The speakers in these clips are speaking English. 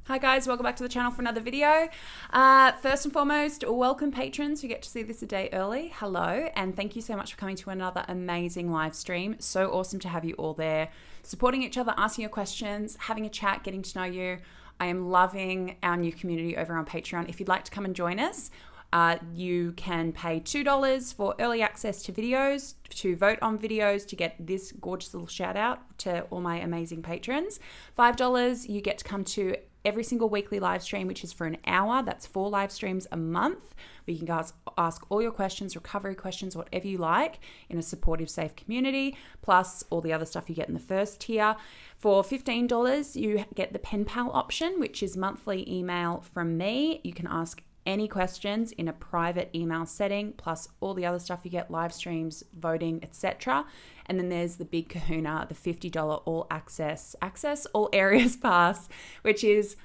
Hi guys, welcome back to the channel for another video. First and foremost, welcome patrons who get to see this a day early. Hello, and thank you so much for coming to another amazing live stream. So awesome to have you all there, supporting each other, asking your questions, having a chat, getting to know you. I am loving our new community over on Patreon. If you'd like to come and join us, you can pay $2 for early access to videos, to vote on videos, to get this gorgeous little shout out to all my amazing patrons. $5, you get to come to every single weekly live stream, which is for an hour. That's 4 live streams a month, where you can ask all your questions, recovery questions, whatever you like, in a supportive, safe community, plus all the other stuff you get in the first tier. For $15, you get the pen pal option, which is monthly email from me. You can ask any questions in a private email setting, plus all the other stuff you get, live streams, voting, etc. And then there's the big kahuna, the $50 all access all areas pass, which is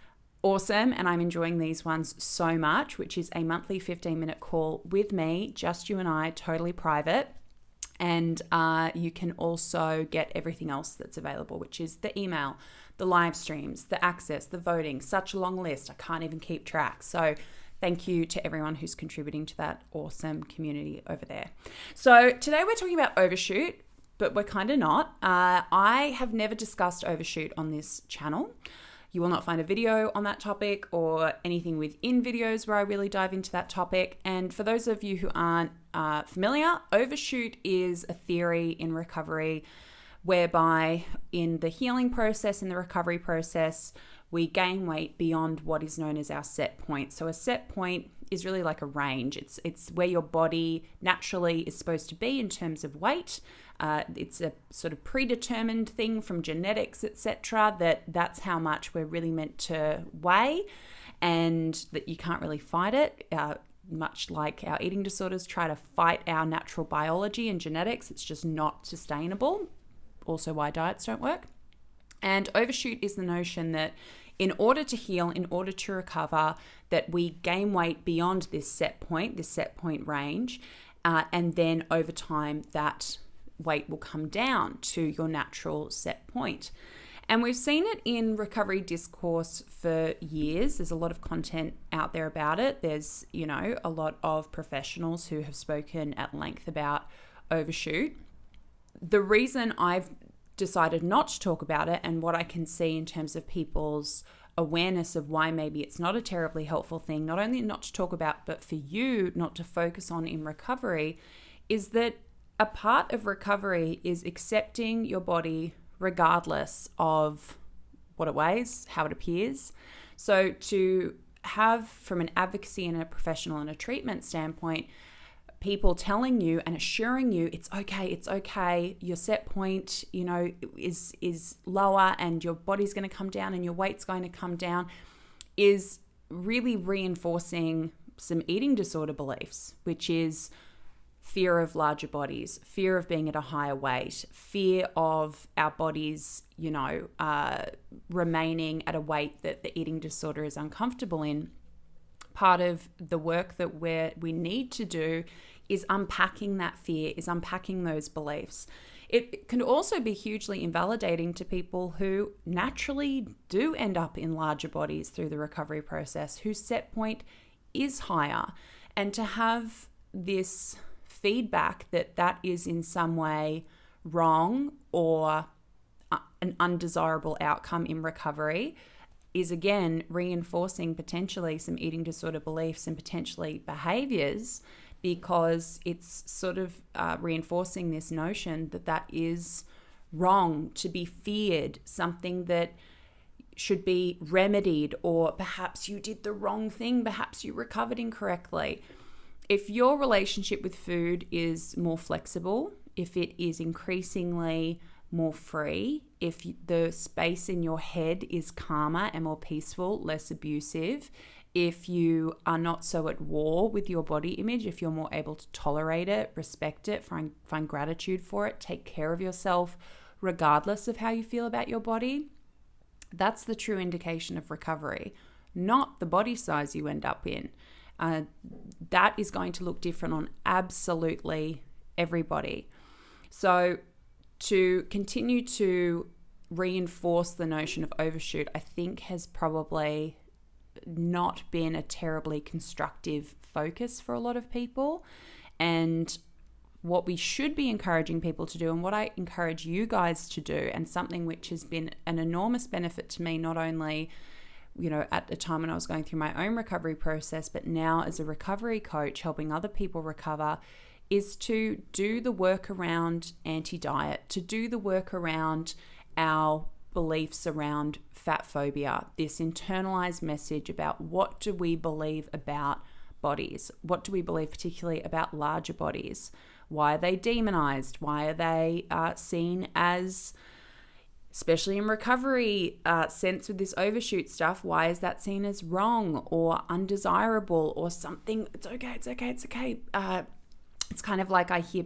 awesome. And I'm enjoying these ones so much, which is a monthly 15-minute call with me, just you and I, totally private. And you can also get everything else that's available, which is the email, the live streams, the access, the voting, such a long list. I can't even keep track. So thank you to everyone who's contributing to that awesome community over there. So today we're talking about overshoot, but we're kind of not. I have never discussed overshoot on this channel. You will not find a video on that topic or anything within videos where I really dive into that topic. And for those of you who aren't familiar, overshoot is a theory in recovery whereby in the healing process, in the recovery process, we gain weight beyond what is known as our set point. So a set point is really like a range. It's where your body naturally is supposed to be in terms of weight. It's a sort of predetermined thing from genetics, etc. That's how much we're really meant to weigh, and that you can't really fight it. Much like our eating disorders try to fight our natural biology and genetics, it's just not sustainable. Also why diets don't work. And overshoot is the notion that in order to heal, in order to recover, that we gain weight beyond this set point range, and then over time that weight will come down to your natural set point. And we've seen it in recovery discourse for years. There's a lot of content out there about it. There's, a lot of professionals who have spoken at length about overshoot. The reason I've decided not to talk about it, and what I can see in terms of people's awareness of why maybe it's not a terribly helpful thing, not only not to talk about, but for you not to focus on in recovery, is that a part of recovery is accepting your body regardless of what it weighs, how it appears. So to have, from an advocacy and a professional and a treatment standpoint, people telling you and assuring you it's okay, your set point, is lower and your body's going to come down and your weight's going to come down, is really reinforcing some eating disorder beliefs, which is fear of larger bodies, fear of being at a higher weight, fear of our bodies, remaining at a weight that the eating disorder is uncomfortable in. Part of the work that we need to do is unpacking that fear, is unpacking those beliefs. It can also be hugely invalidating to people who naturally do end up in larger bodies through the recovery process, whose set point is higher. And to have this feedback that is in some way wrong or an undesirable outcome in recovery is again reinforcing potentially some eating disorder beliefs and potentially behaviors, because it's sort of reinforcing this notion that is wrong, to be feared, something that should be remedied, or perhaps you did the wrong thing, perhaps you recovered incorrectly. If your relationship with food is more flexible, if it is increasingly more free, if the space in your head is calmer and more peaceful, less abusive, if you are not so at war with your body image, if you're more able to tolerate it, respect it, find gratitude for it, take care of yourself regardless of how you feel about your body, that's the true indication of recovery, not the body size you end up in. That is going to look different on absolutely everybody. So to continue to reinforce the notion of overshoot, I think has probably not been a terribly constructive focus for a lot of people. And what we should be encouraging people to do, and what I encourage you guys to do, and something which has been an enormous benefit to me, not only, at the time when I was going through my own recovery process, but now as a recovery coach helping other people recover, is to do the work around anti-diet, to do the work around our beliefs around fat phobia, this internalized message about what do we believe about bodies? What do we believe particularly about larger bodies? Why are they demonized? Why are they seen as, especially in recovery sense with this overshoot stuff, why is that seen as wrong or undesirable or something? It's okay. It's kind of like I hear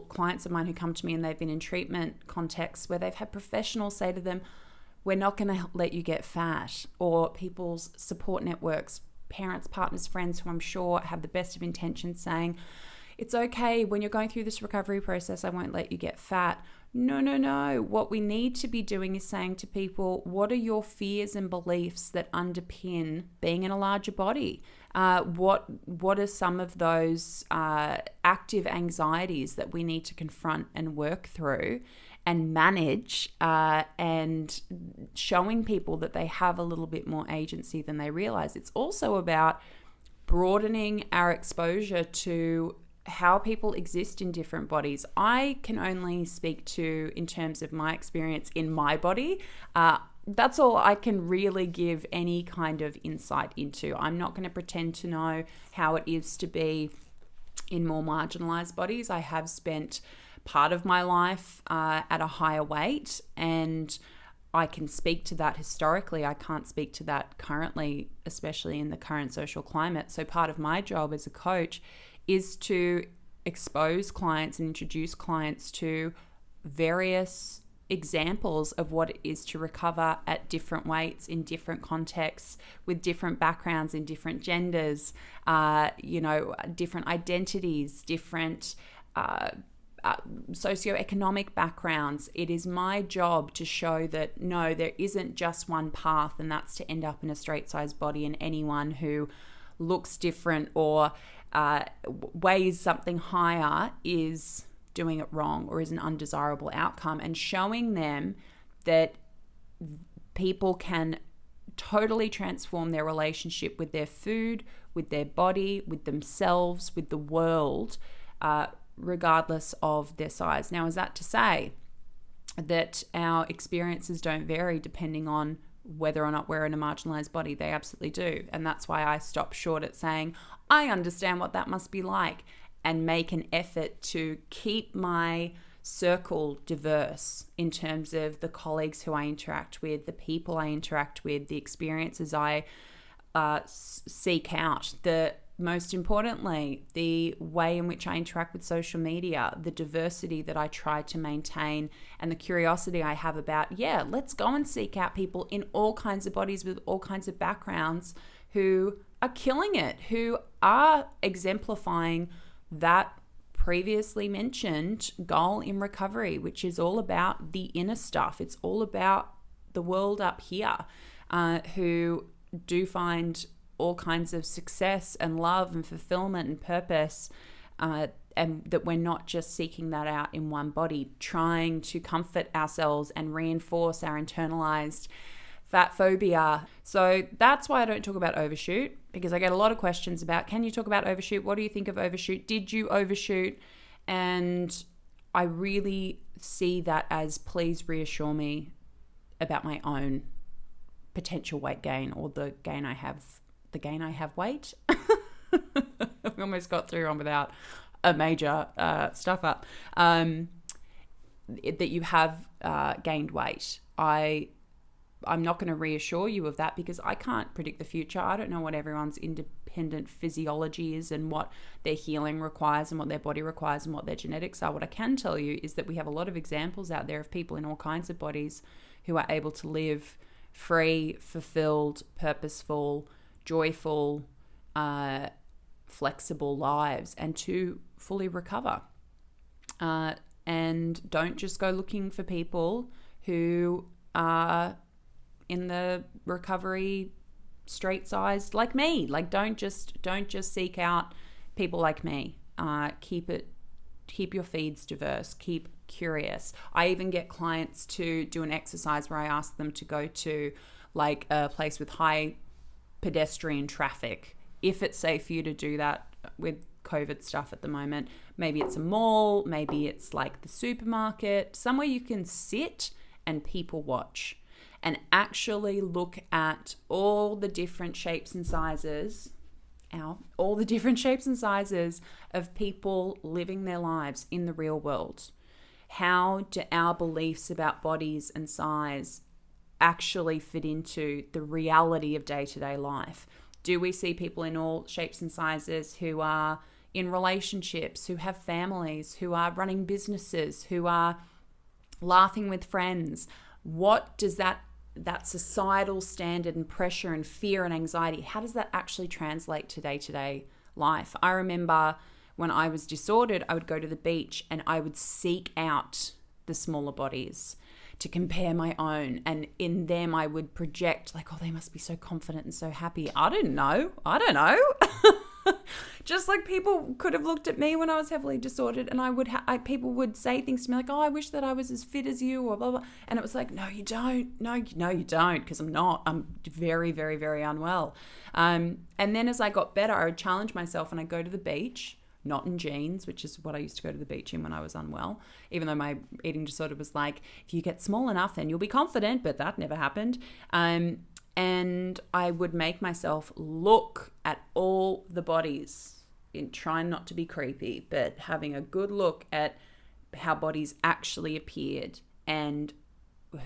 clients of mine who come to me and they've been in treatment contexts where they've had professionals say to them, we're not going to let you get fat, or people's support networks, parents, partners, friends who I'm sure have the best of intentions saying, it's okay, when you're going through this recovery process, I won't let you get fat. No. What we need to be doing is saying to people, what are your fears and beliefs that underpin being in a larger body? What are some of those active anxieties that we need to confront and work through and manage, and showing people that they have a little bit more agency than they realize. It's also about broadening our exposure to how people exist in different bodies. I can only speak to in terms of my experience in my body. That's all I can really give any kind of insight into. I'm not going to pretend to know how it is to be in more marginalized bodies. I have spent part of my life at a higher weight, and I can speak to that historically. I can't speak to that currently, especially in the current social climate. So part of my job as a coach is to expose clients and introduce clients to various examples of what it is to recover at different weights, in different contexts, with different backgrounds, in different genders, different identities, different socioeconomic backgrounds. It is my job to show that no, there isn't just one path, and that's to end up in a straight-sized body, and anyone who looks different or weighs something higher is doing it wrong or is an undesirable outcome, and showing them that people can totally transform their relationship with their food, with their body, with themselves, with the world, regardless of their size. Now, is that to say that our experiences don't vary depending on whether or not we're in a marginalized body? They absolutely do. And that's why I stop short at saying, I understand what that must be like, and make an effort to keep my circle diverse in terms of the colleagues who I interact with, the people I interact with, the experiences I seek out, most importantly, the way in which I interact with social media, the diversity that I try to maintain, and the curiosity I have about, let's go and seek out people in all kinds of bodies with all kinds of backgrounds who are killing it, who are exemplifying that previously mentioned goal in recovery, which is all about the inner stuff. It's all about the world up here, who do find all kinds of success and love and fulfillment and purpose, and that we're not just seeking that out in one body, trying to comfort ourselves and reinforce our internalized fat phobia. So that's why I don't talk about overshoot, because I get a lot of questions about, can you talk about overshoot? What do you think of overshoot? Did you overshoot? And I really see that as, please reassure me about my own potential weight gain, or the gain I have weight. We almost got through on without a major stuff up. That you have gained weight. I'm not going to reassure you of that, because I can't predict the future. I don't know what everyone's independent physiology is and what their healing requires and what their body requires and what their genetics are. What I can tell you is that we have a lot of examples out there of people in all kinds of bodies who are able to live free, fulfilled, purposeful, joyful, flexible lives, and to fully recover. And don't just go looking for people who are in the recovery straight sized like me. Like don't just seek out people like me. Keep your feeds diverse, keep curious. I even get clients to do an exercise where I ask them to go to like a place with high pedestrian traffic, if it's safe for you to do that with COVID stuff at the moment. Maybe it's a mall, maybe it's like the supermarket, somewhere you can sit and people watch and actually look at all the different shapes and sizes of people living their lives in the real world. How do our beliefs about bodies and size actually fit into the reality of day-to-day life? Do we see people in all shapes and sizes who are in relationships, who have families, who are running businesses, who are laughing with friends? What does that societal standard and pressure and fear and anxiety, how does that actually translate to day-to-day life? I remember when I was disordered, I would go to the beach and I would seek out the smaller bodies to compare my own. And in them, I would project like, oh, they must be so confident and so happy. I don't know. Just like people could have looked at me when I was heavily disordered and people would say things to me like, oh, I wish that I was as fit as you or blah, blah. And it was like, no, you don't. No, you don't, because I'm not. I'm very, very, very unwell. And then as I got better, I would challenge myself and I'd go to the beach, not in jeans, which is what I used to go to the beach in when I was unwell, even though my eating disorder was like, if you get small enough, then you'll be confident, but that never happened. And I would make myself look at all the bodies, in trying not to be creepy, but having a good look at how bodies actually appeared and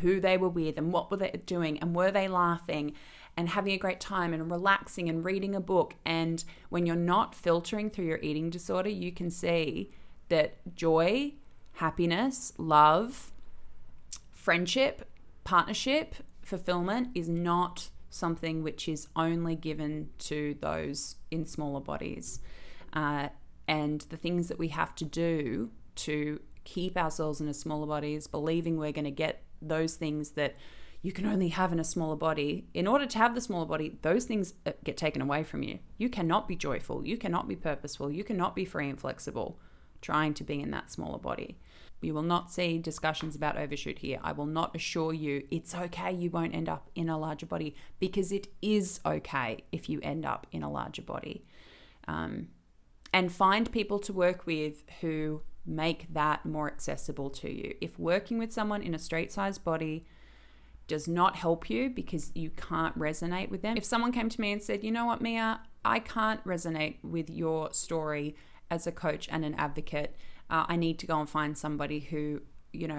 who they were with and what were they doing and were they laughing and having a great time and relaxing and reading a book. And when you're not filtering through your eating disorder, you can see that joy, happiness, love, friendship, partnership, fulfillment is not something which is only given to those in smaller bodies. And the things that we have to do to keep ourselves in a smaller body is believing we're going to get those things that you can only have in a smaller body. In order to have the smaller body, those things get taken away from you. You cannot be joyful. You cannot be purposeful. You cannot be free and flexible trying to be in that smaller body. You will not see discussions about overshoot here. I will not assure you it's okay, you won't end up in a larger body, because it is okay if you end up in a larger body. And find people to work with who make that more accessible to you. If working with someone in a straight size body does not help you because you can't resonate with them. If someone came to me and said, you know what, Mia, I can't resonate with your story as a coach and an advocate. I need to go and find somebody who,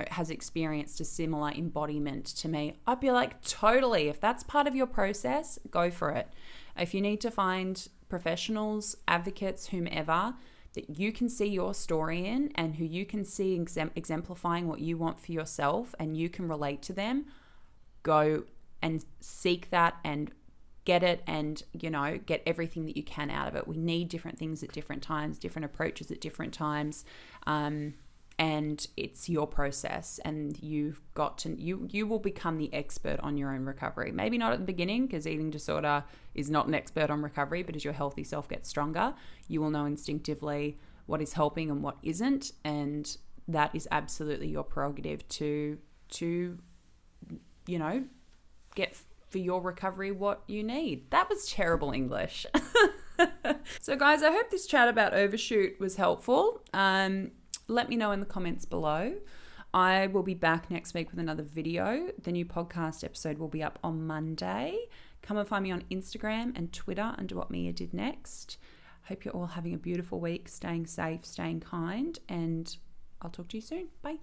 has experienced a similar embodiment to me. I'd be like, totally. If that's part of your process, go for it. If you need to find professionals, advocates, whomever, that you can see your story in and who you can see exemplifying what you want for yourself and you can relate to them, go and seek that and get it and, get everything that you can out of it. We need different things at different times, different approaches at different times. And it's your process, and you've got to, you will become the expert on your own recovery. Maybe not at the beginning, because eating disorder is not an expert on recovery, but as your healthy self gets stronger, you will know instinctively what is helping and what isn't. And that is absolutely your prerogative to get for your recovery what you need. That was terrible English. So guys, I hope this chat about overshoot was helpful. Let me know in the comments below. I will be back next week with another video. The new podcast episode will be up on Monday. Come and find me on Instagram and Twitter under What Mia Did Next. Hope you're all having a beautiful week, staying safe, staying kind, and I'll talk to you soon. Bye.